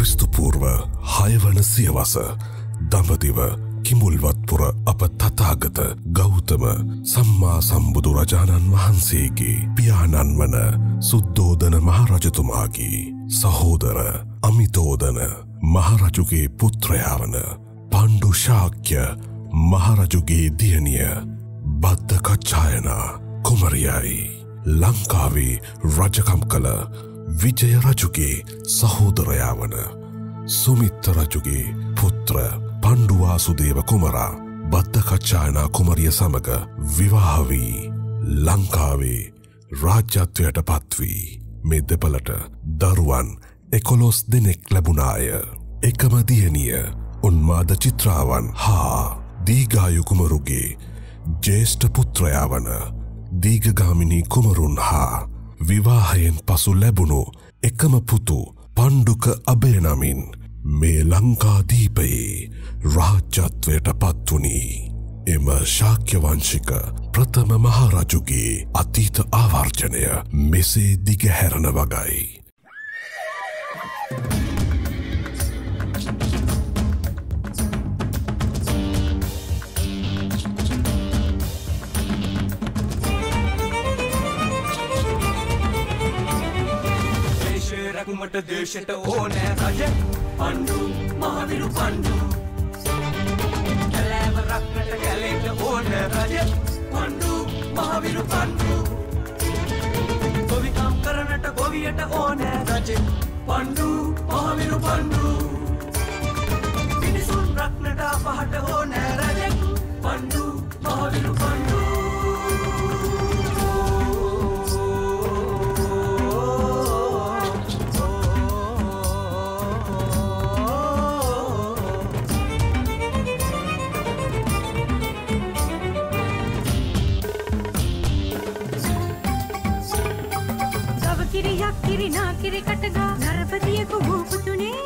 ක්‍රිස්තු පූර්ව 6 වන සියවස දඹදිව කිඹුල්වත්පුර අප තථාගත ගෞතම සම්මා සම්බුදුරජාණන් වහන්සේගේ පියාණන් වන සුද්ධෝදන මහරජතුමාගේ සහෝදර අමිතෝදන මහරජුගේ පුත්‍රයා වන පණ්ඩු ශාක්‍ය මහරජුගේ දියණිය බද්දකච්ඡායනා කුමරියයි ලංකාවේ රජකම් කළ විජය රජුගේ සහෝදරයා වන සුමිත්ත රජුගේ පුත්‍ර පණ්ඩු වාසුදේව කුමරා බද්දකච්ඡායනා කුමරිය සමග විවාහ වී ලංකාවේ රාජ්‍යත්වයට පත්වී මේ දෙපළට දරුවන් 11 දෙනෙක් ලැබුණාය. එකම දියණිය උන්මාද චිත්‍රාවන් හා දීඝායු කුමරුගේ ජේෂ්ඨ පුත්‍රයා වන දීඝගාමිනී කුමරුන් හා විවාහයෙන් පසු ලැබුණු එකම පුතු පණ්ඩුක අබේ නමින් මේ ලංකාදීපයේ රාජ්‍යත්වයට පත්වුණි. එම ශාක්‍ය වංශික ප්‍රථම මහරජුගේ අතීත ආවර්ජනය මෙසේ දිගහැරන වගයි. රැකුමට දේශයට ඕනෑ රජ පණ්ඩු මහවිරු පණ්ඩු කැලෑව රක්නට කැලේට ඕනෑ රජ පණ්ඩු මහවිරු පණ්ඩු ගොවිකම් කරනට ගොවියට ඕනෑ රජ පණ්ඩු මහවිරු පණ්ඩු මිනිසුන් රක්නට අපහට ඕනෑ රජ පණ්ඩු මහවිරු පණ්ඩු කිරි නා කිරි කටගා නරපතියෙකු භූපතුනේ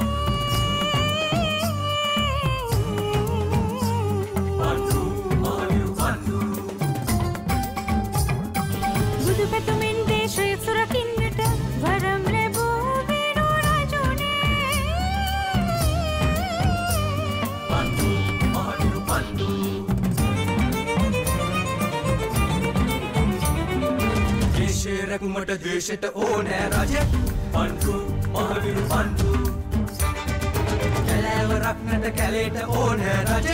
පණ්ඩු මහවිරු පණ්ඩු බුදු පැතුමින් දේශය සුරකින්නට වරම් ලැබූ වීරු රජුනේ පණ්ඩු මහවිරු පණ්ඩු දේශේ රැකුමට දේශයට ඕනෑ රජ පණ්ඩු මහවිරු පණ්ඩු කැලෑව රක්නට කැලේට ඕනෑ රජ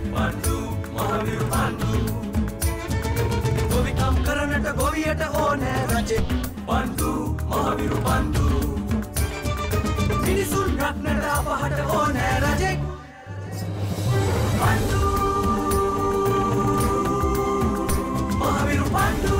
පණ්ඩු මහවිරු පණ්ඩු ගොවිකම් කරනට ගොවියට ඕනෑ රජ පණ්ඩු මහවිරු පණ්ඩු මිනිසුන් රක්නට අපහට ඕනෑ රජ පණ්ඩු මහවිරු පණ්ඩු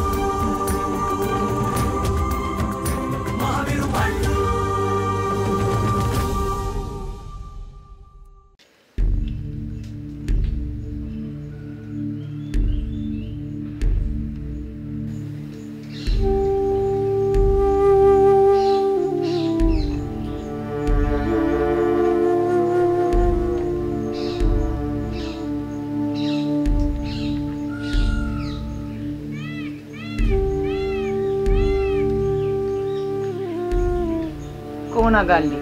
ගල්ලි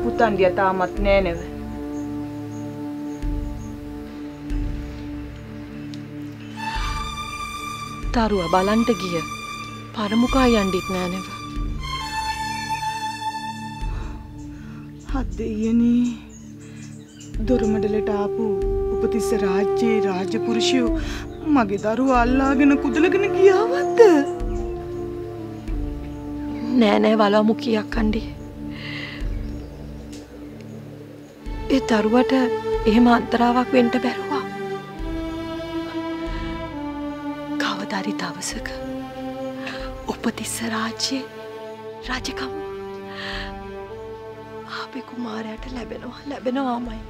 පුතන්ඩිය තාමත් නෑ නෙව. තරුව බලන්ට ගිය පරමුකා යන්ඩිත් නෑ නෙව. හත් දෙයනේ දොරමඩලට ආපු උපතිස්ස රාජ්‍යයේ රාජපුරුෂයෝ මගේ දරුවා අල්ලාගෙන කුදලගෙන ගියාවත්ද? නෑ නෑ වලමු කියක් අන්ඩි. ඒ දරුවට එහෙම අන්තරාවක් වෙන්න බැරුවා. කවදාරි දවසක උපතිස්ස රාජ්‍යයේ රජකම් අපේ කුමාරයාට ලැබෙනවාමයි.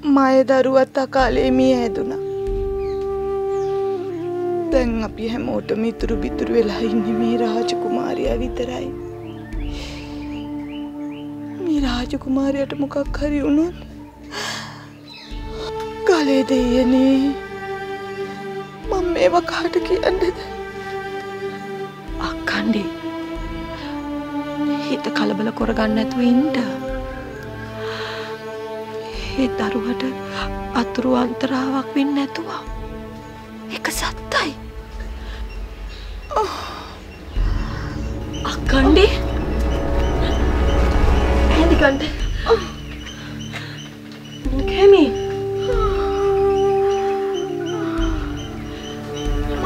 මාය දරුවත් අකාලේ මිය හැදුනා. දැන් අපි හැමෝටම ඉතුරු බිතුරු වෙලා ඉන්නේ මේ රාජකුමාරයා විතරයි. මේ රාජකුමාරයාට මොකක් හරි වුණොත් ගලේ දෙයනේ මම මේව කාට කියන්නද? අක්කණ්ඩි හිත කලබල කරගන්න නැතුව ඉන්න. ඒ දරුවට අතුරු අන්තරාවක් වෙන්නේ නැතුව. ඒක සත්තයි. අක්කණ්ඩි ඇඳි ගන්න. කැමි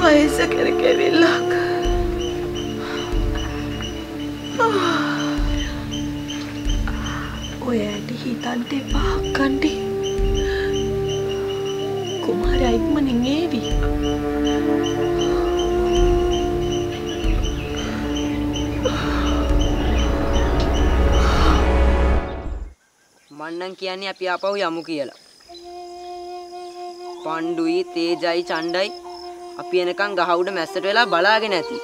මයිස කරකෙවිලක්. ඔයාට හිතන්න එපා අක්කණ්ඩි. කුමාරයා ඉක්මනින් ඒවි. මන්නම් කියන්නේ අපි ආපහු යමු කියලා. පණ්ඩුයි තේජයි චණ්ඩයි අපි එනකන් ගහ උඩ මැස්සට වෙලා බලාගෙන ඇති.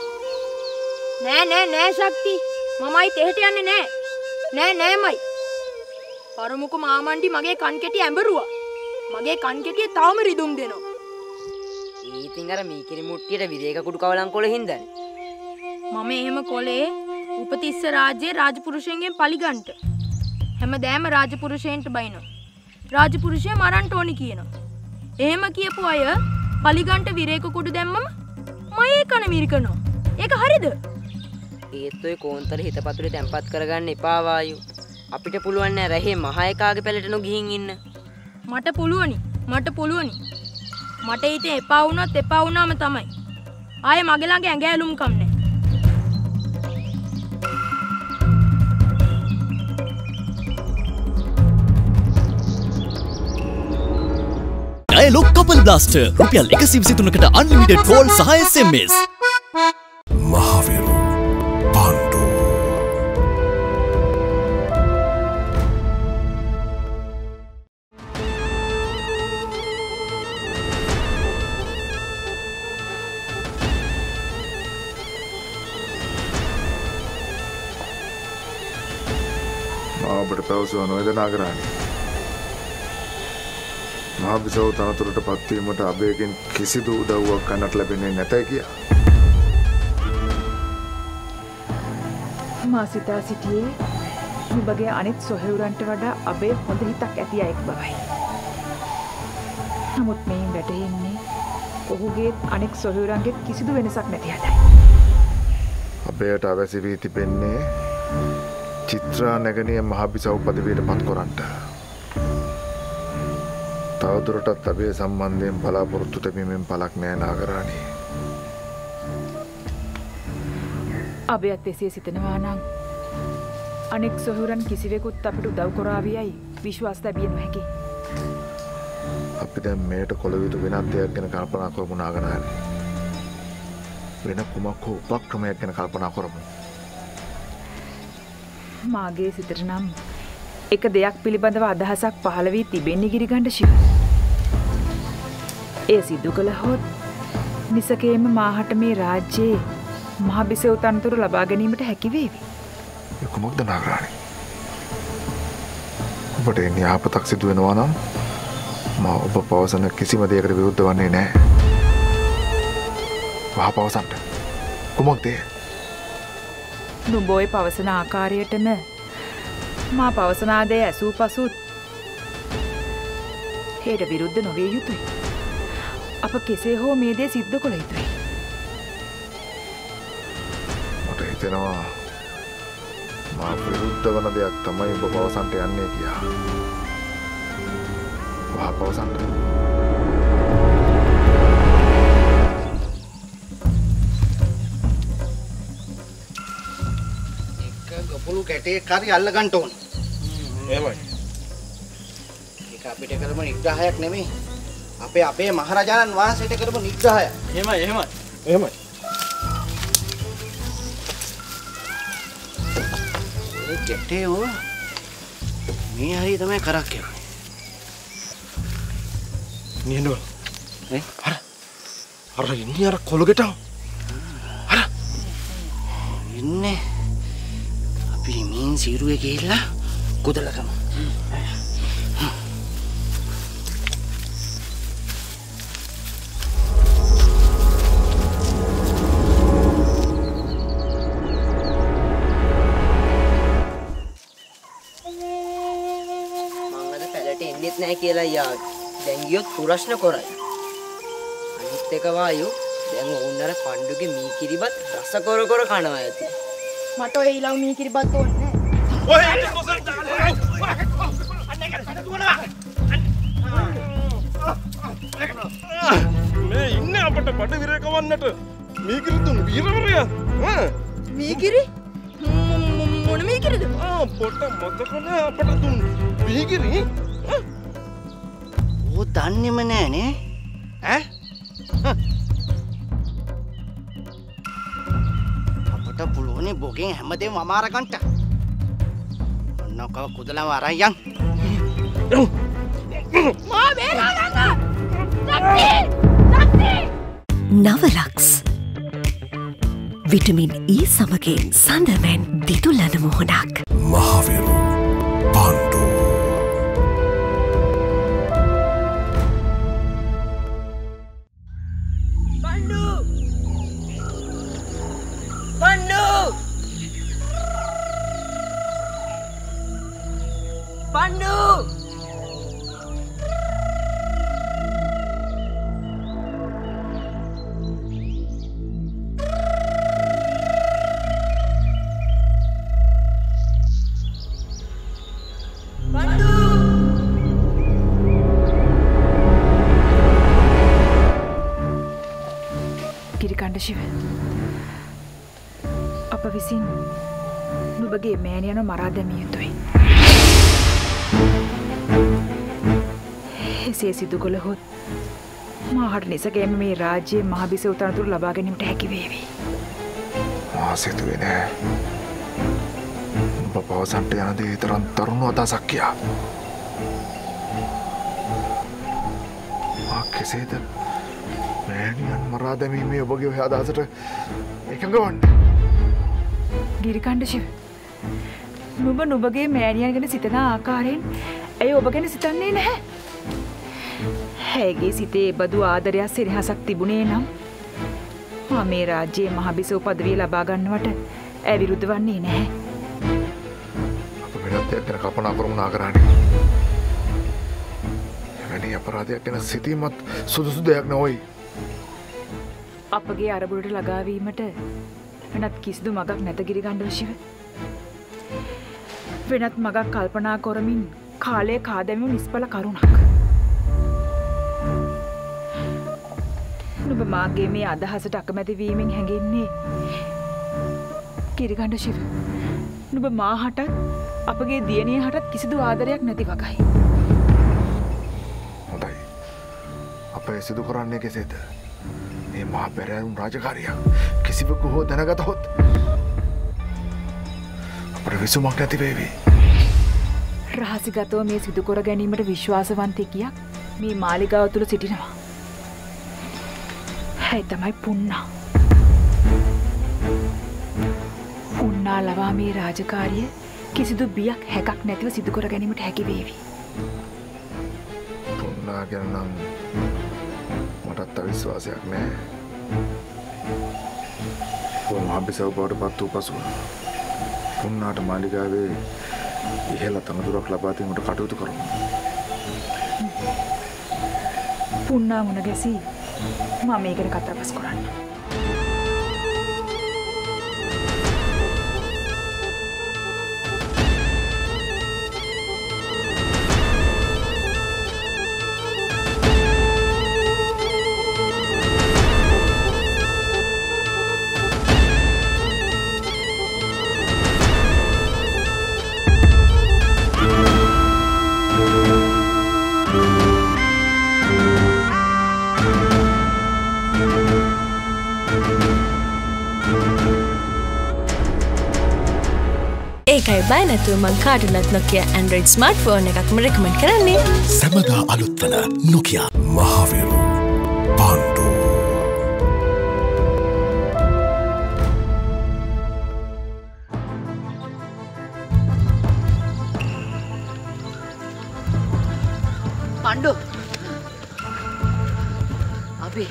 නෑ ශක්ති. මමයි තෙහෙට යන්නේ නෑ. නෑමයි. පරමුකු මාමණ්ඩි මගේ කන් කෙටි ඇඹරුවා. මගේ කන් කෙටියේ තාම රිදුම් දෙනවා. ඉතින් අර මීකිරි මුට්ටියට විරේක කුඩු කවලම් කොළ හින්දානේ. මම එහෙම කොලේ උපතිස්ස රාජ්‍යයේ රාජපුරුෂයන්ගෙන් පලිගන්ට. හැමදෑම රාජපුරුෂයන්ට බයිනවා. රාජපුරුෂය මරන්න ඕනි කියනවා. එහෙම කියපු අය පලිගන්ට විරේක කුඩු දැම්මම මයේ කන මිරිකනවා. ඒක හරිද? ඒත් ඔය කෝන්තර හිතපතුලේ තැම්පත් කරගන්න එපා වායු. අපිට පුළුවන් නෑ රැහේ මහ එකාගේ පැලට නොගිහින් ඉන්න. මට පුළුවනි. මට ඉතින් එපා වුණත් එපා වුණාම තමයි. ආයේ මගේ ළඟ ඇඟ ඇලුම්කම් නෑ. ඩයලොග් කපල් බ්ලාස්ටර් රුපියල් 123කට අන්ලිමිටඩ් කෝල් සහ SMS. මහවිරු පාණ්ඩු ඔබට පැවසුව නොවේද නාගරාණි? මහා බිසව තනතුරට පත්වීමට අබේගෙන් කිසිදු උදව්වක් ගන්නට ලැබෙන්නේ නැතයි කියා. මා සිතා සිටියේ නුඹගේ අනිත් සොහොයුරන්ට වඩා අබේ හොඳ හිතක් ඇති අයෙක් බවයි. නමුත් මේ වැටෙන්නේ ඔහුගේ අනෙක් සොහොයුරන්ගේ කිසිදු වෙනසක් නැති හැටයි. අබේට අවැසි වී තිබෙන්නේ චිත්‍රා නැගණිය මහා බිසව පදවියට පත් කරන්නට. තවදුරටත් අබේ සම්බන්ධයෙන් බලාපොරොත්තු තැබීමෙන් පළක් නෑ නාගරාණි. අබේත් එසේ සිතනවා නම් අනෙක් සොහොයුරන් කිසිවෙකුත් අපිට උදව් කරාවියයි විශ්වාස තැබිය නොහැකි. අපි දැන් මේට කොළ යුතු වෙනත් දෙයක් ගැන කල්පනා කරමු නාගරාණි. වෙන කුමක් හෝ උපක්‍රමයක් ගැන කල්පනා කරමු. මාගේ සිතට නම් එක දෙයක් පිළිබඳව අදහසක් පහළ වී තිබෙන්නේ ගිරිගණ්ඩ ශිව. ඒ සිදු කළහොත් නිසකේම මාහට මේ රාජ්‍යයේ මහ බිසව තනතුරු ලබා ගැනීමට හැකි වේවි. ඒ කුමක්ද නාගරාණි? ඔබට එන්නේ යහපතක් සිදු වෙනවා නම් මා ඔබ පවසන කිසිම දෙයකට විරුද්ධ වන්නේ නැහැ. වහා පවසන්න. කුමක්ද? නුඹ ඔය පවසන ආකාරයටම මා පවසන දේ ඇසූ පසුත් හේට විරුද්ධ නොවිය යුතුයි. අප කෙසේ හෝ මේ දේ සිද්ධ කළ යුතුයි. මට හිතෙනවා මා විරුද්ධ වන දෙයක් තමයි ඔබ පවසන්ට යන්නේ කියා. වහා පවසන්න. ගොපළු කැටේ කරි අල්ල ගන්න ඕනේ. එහෙමයි. ඒක අපිට කරපු නිග්‍රහයක් නෙමෙයි. අපේ මහරජාණන් වහන්සේට කරපු නිග්‍රහයක්. එහෙමයි. ඒ කැටේ මේ හරිය තමයි කරක් යන්නේ. නියනෝ. අර ඉන්නේ අර කොළගෙටම. ඉන්නේ පිරිමින් සිරුවේ ගිහිල්ලා කුදලකම. පැලට එන්නෙත් නැහැ කියලා යාවි. දැන් ගියොත් ප්‍රශ්න කරයි. අනිත් එක වායු දැන් ඕන්න අර පණ්ඩුගේ මී කිරිබත් රස කර කර කනවා ඇති. මට ඔය ඊළඟ මී කිරිබත් ඕනේ නැහැ. මේ ඉන්නේ අපට බඩ විරේ කවන්නට මීකිරි දුන් වීරවරයා. මීකිරි? මොන මීකිරිද? පොට මතක නෑ අපට දුන් මීකිරි. ඕ දන්නේම නෑනේ. අපට පුළුවනි බොගෙන් හැමදේම අමාර ගන්නට. ඔන්නක කුදලම අරන් යන්. මා බේරා ගන්න. නවලක්ස් විටමින් E සමගින් සඳමෙන් දිදුලන මොහොනක්. මහවිරු පාණ්ඩු ශිව අප විසින් නුඹගේ මෑණියන මරා දැමිය යුතුයි. එසේ සිදු කළහොත් මාහට නිසගේම මේ රාජ්‍යයේ මහබිසව තනතුරු ලබා ගැනීමට හැකි වේවි. මා සිතුවේ නෑ. ඔබ පවසන්ට යන දේ තරම් තරුණ අදහසක් කියා. මා කෙසේද මෑණියන් මරා දැමීමේ ඔබගේ ඔය අදහසට එකඟ වන්නේ? ගිරිකණ්ඩ ශිව නුඹ නුඹගේ මෑණියන් ගැන සිතන ආකාරයෙන් ඇය ඔබ ගැන සිතන්නේ නැහැ. ඇයගේ සිතේ බදු ආදරයක් සිරහසක් තිබුණේ නම් මා මේ රාජ්‍යයේ මහබිසව පදවිය ලබා ගන්නවට ඇය විරුද්ධ වන්නේ නැහැ. අප වෙනත් දෙයක් ගැන කල්පනා කරමු නාගරාණි. එවැනි අපරාධයක් ගැන සිතීමත් සුදුසු දෙයක් නොවේ. අපගේ අරබුරට ළඟාවීමට වෙනත් කිසිදු මගක් නැත ගිරිකණ්ඩ ශිව. වෙනත් මගක් කල්පනා කරමින් කාලය කාදැමීම නිස්ඵල කරුණක්. නුඹ මාගේ මේ අදහසට අකමැති වීමෙන් හැඟෙන්නේ ගිරිකණ්ඩ ශිව. නුඹ මාහටත් අපගේ දියණිය හටත් කිසිදු ආදරයක් නැති වගයි. හොඳයි. අප සිදු කරන්නේ කෙසේද? මේ මහා පෙරහැරුම් රාජකාරියක් කිසිවෙකු හෝ දැනගතහොත් අපට විසුමක් නැති වේවි. රහසිගතව මේ සිදු කර ගැනීමට විශ්වාසවන්තයෙක් මේ මාලිගාව තුළ සිටිනවා. ඇය තමයි පුන්නා. පුන්නා ලවා මේ රාජකාරිය කිසිදු බියක් හැකක් නැතිව සිදු කර ගැනීමට හැකි වේවි. පුන්නා ගැන නම් මටත් විශ්වාසයක් නෑ. මහබිසව බවට පත් වූ පසුව පුන්නාට මාලිගාවේ ඉහළ තනතුරක් ලබා දීමට කටයුතු කරමු. පුන්නා මුණ ගැසී මම මේ ගැන කතා බස් කරන්න. ඒකයි බය නැතුව මං කාටවත් Nokia Android smartphone එකක්ම recommend කරන්නේ. සැමදා අලුත් වන Nokia මහවිරු පාණ්ඩු. පාණ්ඩු අපි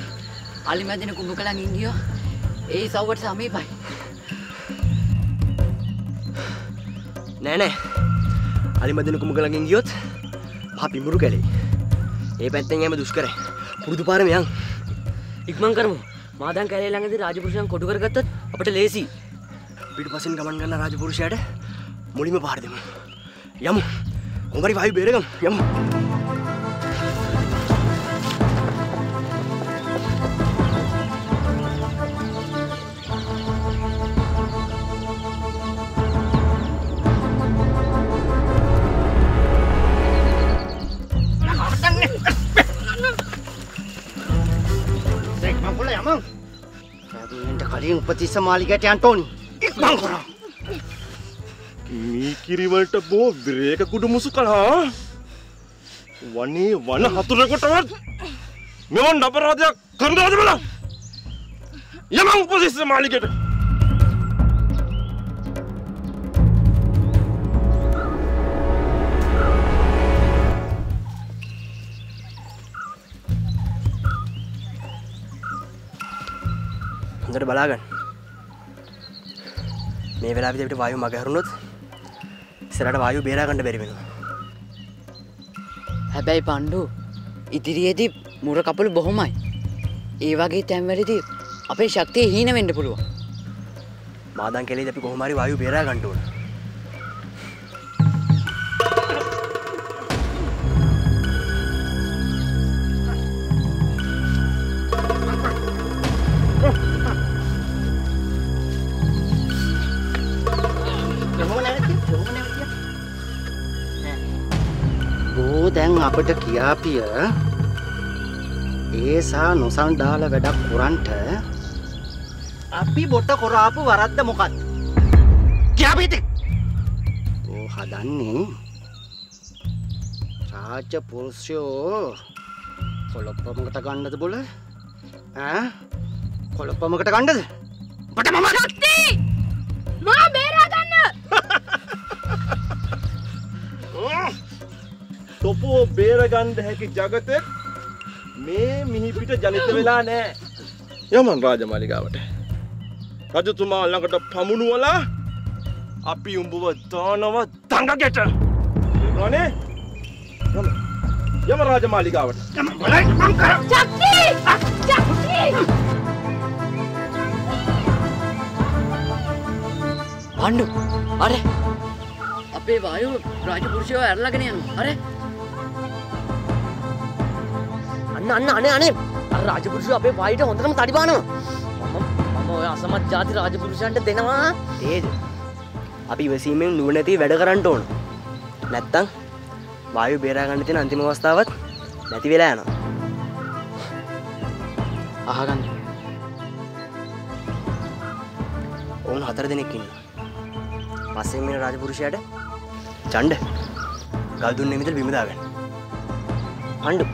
අලිමැදින කුඹකලන් ඉන්දියෝ ඒ සව්වට සමීපයි. නෑ අලිමදින කුඹකලගෙන් ගියොත් මහා පිඹුරු කැලේ. ඒ පැත්තෙන් යෑම දුෂ්කරයි. පුරුදු පාරම යන්. ඉක්මන් කරමු. මාදන් කැලේ ළඟදී රාජපුරුෂයන් කොටු කරගත්තොත් අපිට ලේසි. පිටුපසින් ගමන් කරන රාජපුරුෂයාට මුලින්ම පාර දෙමු. යමු. කොහොමරි වායු බේරගමු. යමු. කලින් උපතිස්ස මාලිගයට යන්න ඕනි. ඉක්මන් කරා. මීකිරි වලට බෝ බ්‍රේක කුඩු මුසු කළා. වනේ වන හතුරෙකුටවත් මෙවන් අපරාධයක් කරන්නද බලා. යමන් උපතිස්ස මාලිගයට. හොඳට බලාගන්න. මේ වෙලාවෙදී අපිට වායුව මග හැරුණොත් ඉස්සරහට වායුව බේරා ගන්න බැරි වෙනවා. හැබැයි පණ්ඩු ඉදිරියේදී මුර කපුළු බොහොමයි. ඒ වගේ තැන්වලදී අපේ ශක්තිය හීන වෙන්න පුළුවන්. මාදන් කැලේදී අපි කොහොම හරි වායුව බේරා ගන්න ඕන. දැන් අපිට කියාපිය ඒසා නොසන්ඩාල වැඩක් කරන්ට අපි බොට කොරාපු වරද්ද මොකක්ද? කියාපිට ඕ හදන්නේ රාජ පුරුෂයෝ කොළොප්පමකට ගන්නද බොල? කොළොප්පමකට ගන්නද? බට මම ශක්ති! මා බේරා ගන්න! තොපෝ බේරගන්න හැකි ජගතෙක් මේ මිහිපිට ජනිත වෙලා නෑ. යමන් රාජමාලිගාවට. රජතුමා ළඟට පමුණුවලා අපි උඹව දානවා දඟගෙට. ඒකනේ. යම රාජමාලිගාවට. යම බලයි මං කර. ශක්ති! ශක්ති! පණ්ඩු අර අපේ වායුව රාජපුරුෂයව ඇරලාගෙන යනවා. අර අනේ අර රාජපුරුෂය අපේ වායුවට හොඳටම තඩි බානවා. මම ඔය අසමත් ಜಾති රාජපුරුෂයන්ට දෙනවා. තේද? අපි ඉවසීමෙන් නුවණැති වැඩ කරන්න ඕන. නැත්තම් වායුව බේරා ගන්න තියෙන අන්තිම අවස්ථාවත් නැති වෙලා යනවා. අහගන්න. ඕන් 4 දෙනෙක් ඉන්නවා. පස්සේ මේ රාජපුරුෂයාට ඡණ්ඩ ගල් දුන්නේ මිදල් බිම දාගන්න. පණ්ඩු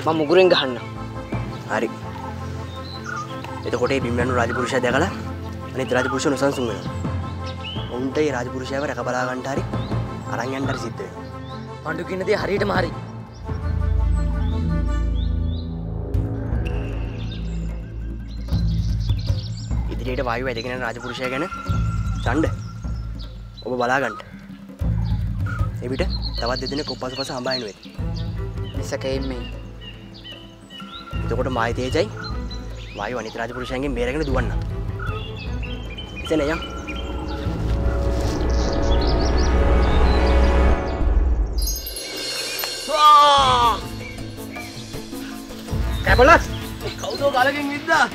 මම මුගුරෙන් ගහන්න. හරි. එතකොට මේ බිම් යන රාජපුරුෂයා දැකලා අනිත් රාජපුරුෂයෝ නොසන්සුන් වෙනවා. උන්ට මේ රාජපුරුෂයාව රැක බලා ගන්නට හරි අරන් යන්න හරි සිද්ධ වෙනවා. පණ්ඩු කියන දේ හරියටම හරි. ඉදිරියට වායුව ඇදගෙන යන රාජපුරුෂයා ගැන ඡණ්ඩ ඔබ බලා ගන්න. එවිට තවත් දෙදෙනෙක් උපපසපස හඹායන වෙයි. මිසකෙයින් මේ. එතකොට මායි තේජයි වායුව අනිත් රාජපුරුෂයන්ගෙන් බේරගෙන දුවන්න. එතන යම්. කැබලස් කවුද ගලකින් විද්දා?